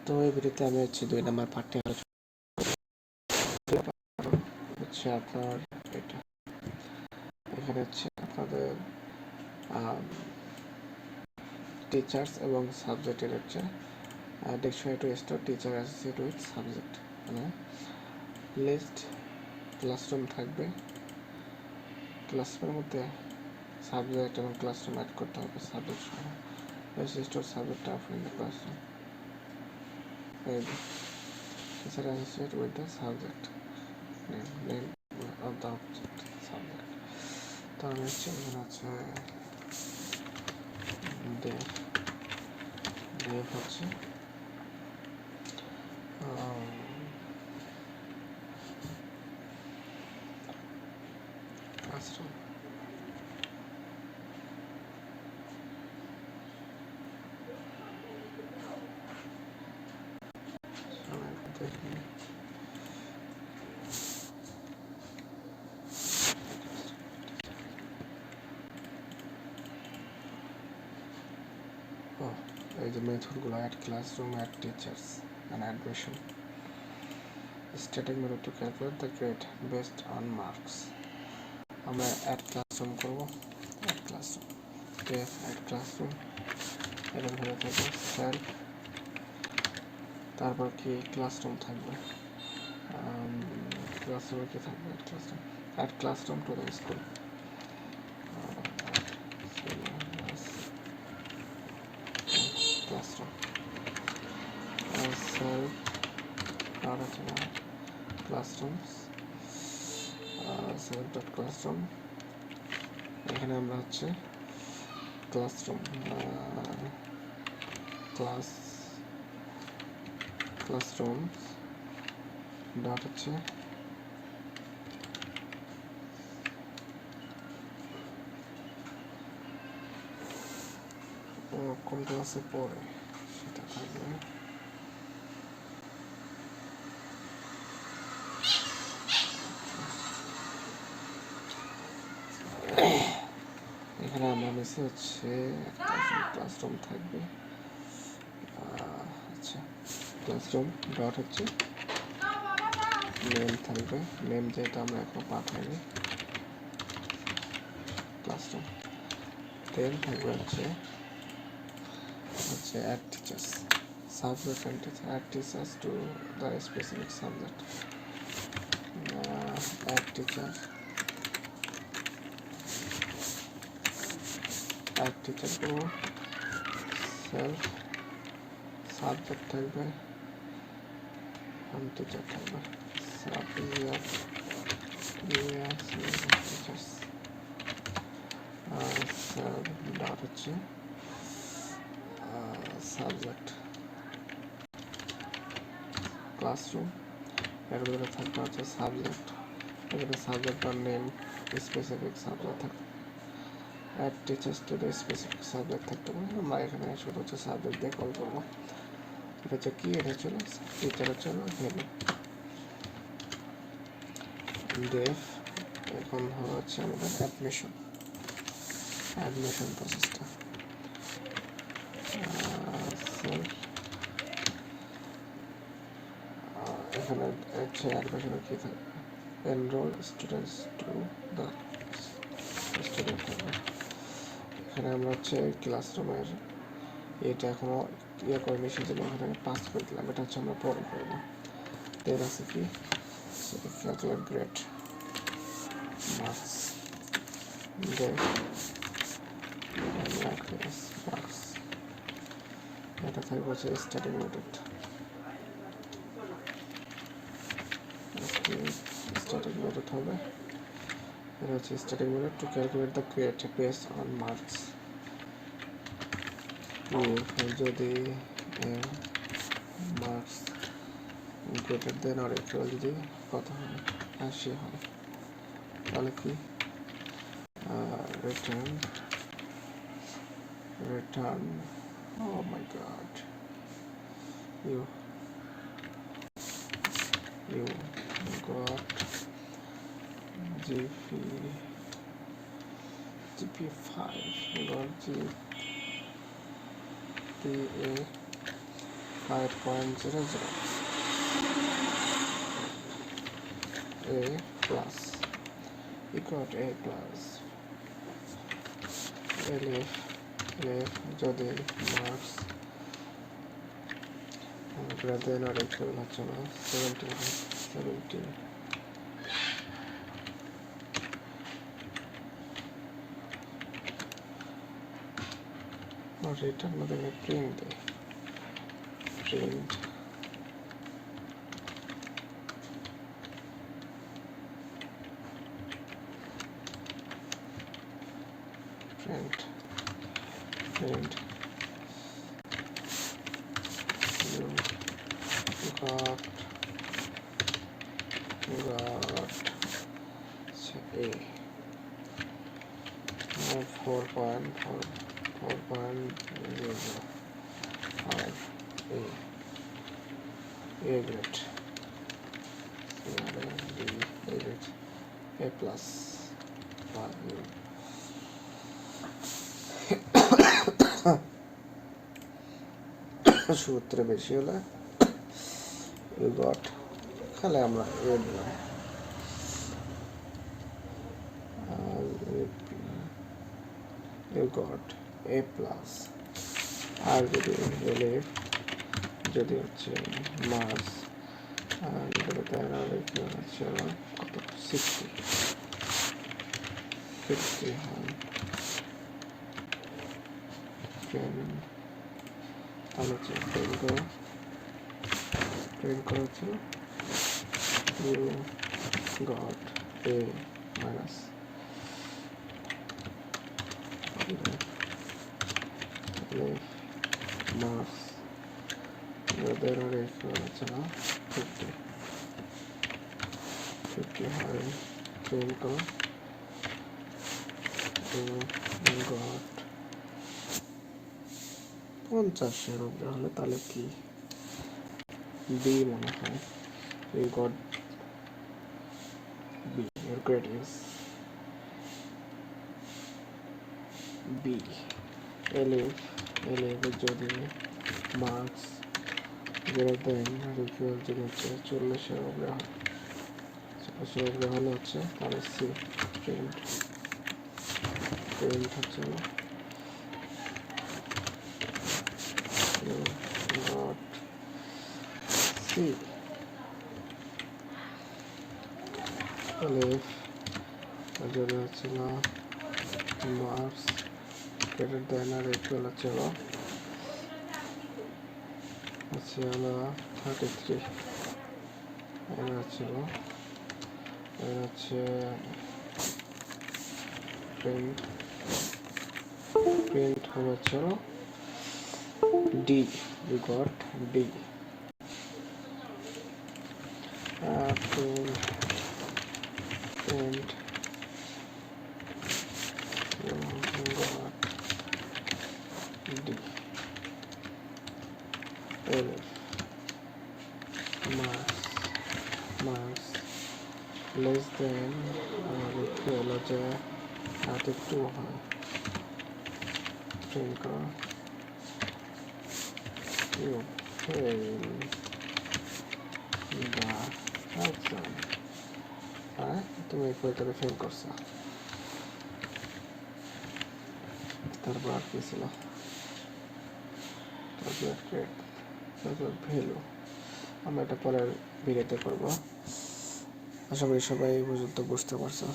তো এই ভিডিওতে আমি হচ্ছে 2 নম্বর পার্টটি আলোচনা হচ্ছে আপনার এটা এখানে হচ্ছে আপনাদের টিচার্স এবং সাবজেক্টের হচ্ছে dictionary to store teacher associate with subject, মানে লিস্ট ক্লাসরুম থাকবে, ক্লাসরুমের মধ্যে সাবজেক্ট এবং ক্লাসরুম অ্যাড করতে হবে সাবজেক্ট সহ। Store subject in the classroom teacher associate with the subject name of the object subject. তো আমি হচ্ছে এখানে হচ্ছে ডেভ হচ্ছে ক্লাসরুম, এই যে মেথডগুলো add classroom, add teachers and admission, static method to calculate the grade based on marks. আমরা অ্যাড ক্লাসরুম করবো, add classroom def add classroom, এটা ধরে থাকবে সেলফ, তারপর কি ক্লাসরুম থাকবে, ক্লাসরুমে কি থাকবে add classroom to the school, classroom self আর আছে না classrooms self dot classroom। এখানে আমরা হচ্ছে classroom classrooms ডট হচ্ছে কোন ক্লাসে পড়ে সেটা থাকবে, এখানে আমরা মিশে হচ্ছে ক্লাসরুম থাকবে। আচ্ছা, ক্লাসরুম ডট হচ্ছে নেম থাকবে, নেম যেটা আমরা এখন পাঠাইনি, ক্লাসরুম দেন থাকবে হচ্ছে add teachers subject and teacher, add teachers to the specific subject, add teacher add teacher করবো, সেলফ সাবজেক্ট থাকবে, টিচার থাকবে, সাবজেক্ট টিচার্স ডট হচ্ছে সাবজেক্ট ক্লাসরুম, এর ভিতরে থাকবে হচ্ছে সাবজেক্ট, এখানে সাবজেক্ট আর নেম স্পেসিফিক সাবজেক্ট থাকবে, add teachers to the specific subject থাকতে পারে। আমরা এখানে শুধু হচ্ছে সাবজেক্ট দিয়ে কল করবো। এটা হচ্ছে কি, এটা হচ্ছে টিচার হচ্ছে হেড ডেফ। এখন হচ্ছে আমাদের অ্যাডমিশন প্রসেসটা, এখানে হচ্ছে অ্যাডমিশনের কি থাকবে, enroll students to the student থাকবে। এখানে আমরা হচ্ছে ক্লাসরুমের এটা এখনো করে সেজন্য এখানে পাস করে দিলাম, এটা হচ্ছে আমরা পরে করবো। দেন আছে কি ক্যালকুলেট গ্রেড মার্কস, মার্কস এটা থাকবে হচ্ছে স্টার্টিং মেথড, স্টার্টিং মেথড হবে, এটা হচ্ছে starting method to calculate the grade based on marks. যদি মার্কস গ্রেটার দেন আর ইকুয়াল যদি কত হয় 80 হয় তাহলে কি return oh my god you got GP5 you got GPA 5.00 a plus equal to a plus elif যদি marks greater than or equal হচ্ছে না 17 और रिटर्न में print they print print you got a now 4.4 4.05 a grade a grade a plus value সূত্রে বেশি হলে you got খালি আমরা a দিলাম you got a plus আর যদি হচ্ছে মার্কস আর হচ্ছে কত 60 হয় তাহলে হচ্ছে প্রিন্ট করা হচ্ছে you got a minus marks greater or equal হচ্ছে না 50 হয় প্রিন্ট করো you got 50 এর উপরে হলে তাহলে কি বি মনে হয় you got B your grade is B elif যদি marks greater than or equal যদি হচ্ছে 40 এর উপরে হয় 40 এর উপরে হলে হচ্ছে তাহলে C প্রিন্ট হচ্ছে না you got C elif যদি হচ্ছে না marks greater than or equal হচ্ছে হলো 33 এর হচ্ছে প্রিন্ট হবে হচ্ছে D you got D print you got D elif marks less than or equal হচ্ছে 32 হয় প্রিন্ট করো you fail the exam তুমি এই পরীক্ষাতে ফেল করছো তারপর আর কি ছিল তারপর ভ্যালু আমরা এটা পরের ভিডিওতে করবো আশা করি সবাই এই পর্যন্ত বুঝতে পারছো